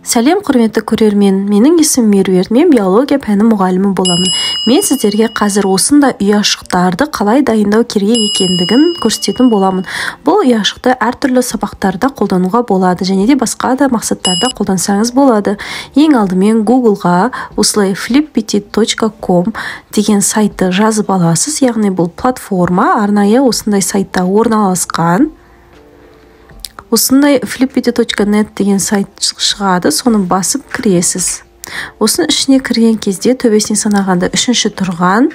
Сәлем құрметті көрермен, менің есімім Меруерт, мен биология пәні мұғалімі боламын. Мен сіздерге қазір осындай ұяшықтарды қалай дайындау керек екендігін көрсететін боламын. Бұл ұяшықты әртүрлі сабақтарда қолдануға болады, және де басқа да мақсаттарда қолдансаңыз болады. Ең алдымен Google-ға осылай flippetit.com деген сайтты жазып аласыз, яғни бұл платформа арнайы осындай сайтта орналасқан. Осындай flippetit.net деген сайт шығады, соны басып кіресіз. Осының ішіне кірген кезде төбесіне санағанда үшінші тұрған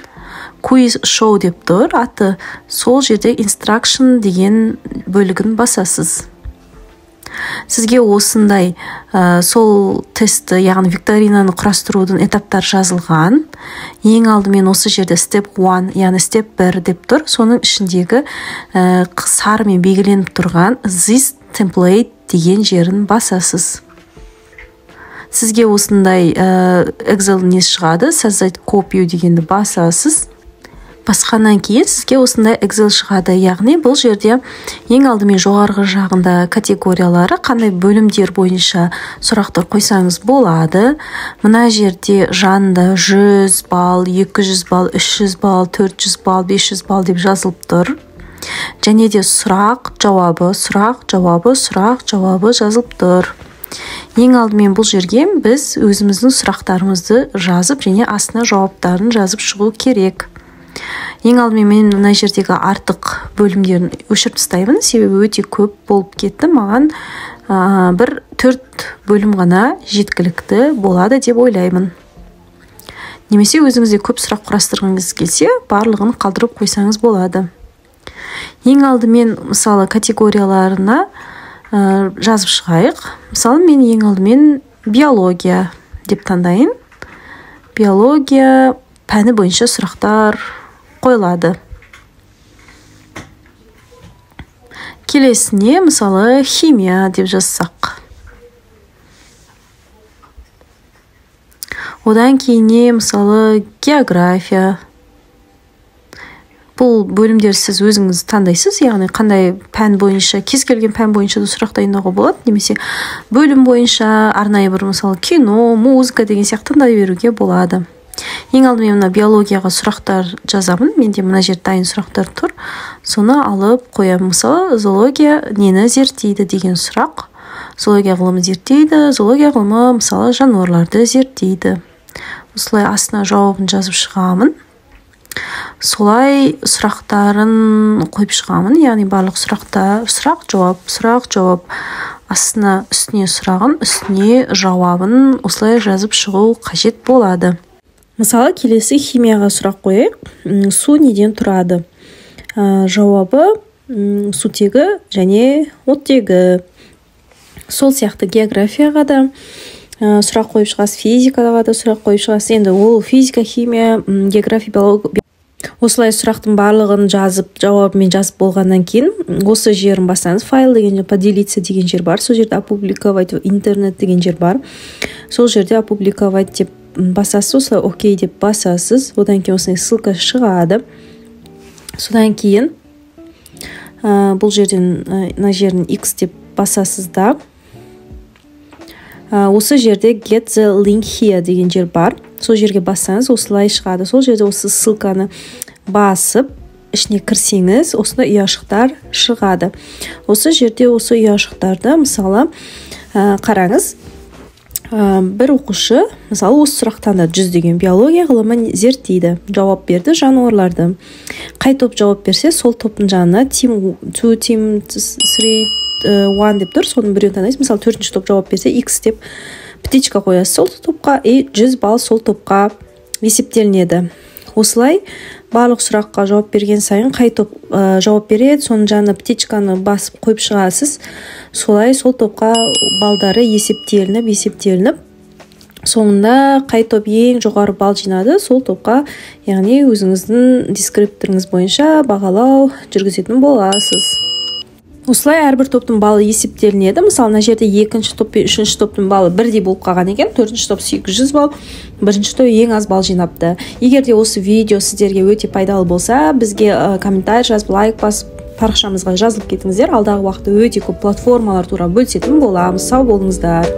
quiz show деп тұр, аты сол жерде instruction деген бөлігін басасыз. Сізге осындай сол тестті, яғни викторинаны құрастырудың этаптар жазылған. Ең алдымен осы жерде step 1, яғни step 1 деп тұр. Соның ішіндегі сарымен белгіленіп тұрған this template деген жерін басасыз. Сізге осындай Excel не шығады, создать копию дегенді басасыз. Басқаннан кейін сізге осындай Excel шығады, яғни бұл жерде ең алдымен жоғарғы жағында категориялары, қандай бөлімдер бойынша сұрақтар қойсаңыз болады. Мына жерде жанында 100 балл, 200 балл, 300 балл, 400 балл, 500 балл деп жазылып тұр. Және де сұрақ, жауабы жазылып тұр. Ең алдымен бұл жерге біз өзіміздің сұрақтарымызды жазып, және астына жауаптарын жазып шығу керек. Ең алдымен мен мына жердегі артық бөлімдерін өшіріп тастаймын, себебі өте көп болып кетті. Маған бір 4 бөлім ғана жеткілікті болады деп ойлаймын. Немесе өзіңізде көп сұрақ құрастырғыңыз келсе, барлығын қалдырып қойсаңыз болады. Ең алдымен мысалы категорияларына жазып шығайық. Мысалы мен ең алдымен биология деп таңдайын. Биология пәні бойынша сұрақтар қойылады. Келесіне мысалы химия деп жазсақ. Одан кейіне мысалы география. Бұл бөлімдер сіз өзіңіз таңдайсыз, яғни қандай пән бойынша, кез келген пән бойынша да сұрақ дайындауға болады, немесе бөлім бойынша арнайы бір мысалы кино, музыка деген сияқты таңдай беруге болады. Ең алдымен мына биологияға сұрақтар жазамын. Менде мына жерде дайын сұрақтар тұр. Соны алып қоямын. Мысалы, зоология нені зерттейді деген сұрақ. Зоология ғылымы зерттейді. Зоология ғылымы мысалы жануарларды зерттейді. Осылай астына жауабын жазып шығамын. Солай сұрақтарын қойып шығамын. Яғни барлық сұрақ, жауап. Астына үстіне сұрағын, үстіне жауабын осылай жазып шығу қажет болады. Мысалы, келесі химияға сұрақ қойайық. Су неден тұрады? Жауабы сутегі және оттегі. Сол сияқты географияға да сұрақ қойып шығасыз, физикаға да сұрақ қойып шығасыз. Енді ол физика, химия, география, биология. Осылай сұрақтың барлығын жазып, жауабымен жазып болғаннан кейін, осы жерін бассаңыз, файл деген жер, поделиться деген жер бар. Сол жерде опубликовать, интернет деген жер бар. Сол жерде опубликовать деп басасыз, осылай окей деп басасыз. Одан кейін осындай ссылка шығады. Содан кейін бұл жерден мына жерін X деп басасыз да. Осы жерде get the link here деген жер бар. Сол жерге бассаңыз осылай шығады. Сол жерде осы ссылканы басып, ішіне кірсеңіз, осындай ұяшықтар шығады. Осы жерде осы ұяшықтарды мысалы қараңыз. Бір оқушы, мысалы осы сұрақтан 100 деген биология ғылымын зерттейді. Жауап берді жануарларды. Қай топ жауап берсе, сол топтың жанына team 2, team 3, 1 деп тұр. Соның біреуін таңдайсыз. Мысалы 4-ші топ жауап берсе, X деп птичка қоясыз сол топқа, 100 балл сол топқа есептелінеді. Осылай барлық сұраққа жауап берген сайын қай топ жауап береді, соның жанына птичканы басып қойып шығасыз. Солай сол топқа балдары есептелініп, соңында қай топ ең жоғары балл жинады, сол топқа, яғни өзіңіздің дескрипторыңыз бойынша бағалау жүргізетін боласыз. Осылай әрбір топтың балы есептелінеді. Мысалы, мына жерде 2-ші топ пен 3-ші топтың балы бірдей болып қалған екен. 4-ші топ 800 балл, 1-ші топ ең аз балл жинапты. Егер де осы видео сіздерге өте пайдалы болса, бізге комментарий жазып, лайк басып, парақшамызға жазылып кетіңіздер. Алдағы уақытта өте көп платформалар туралы бөлісетін боламыз. Сау болыңыздар.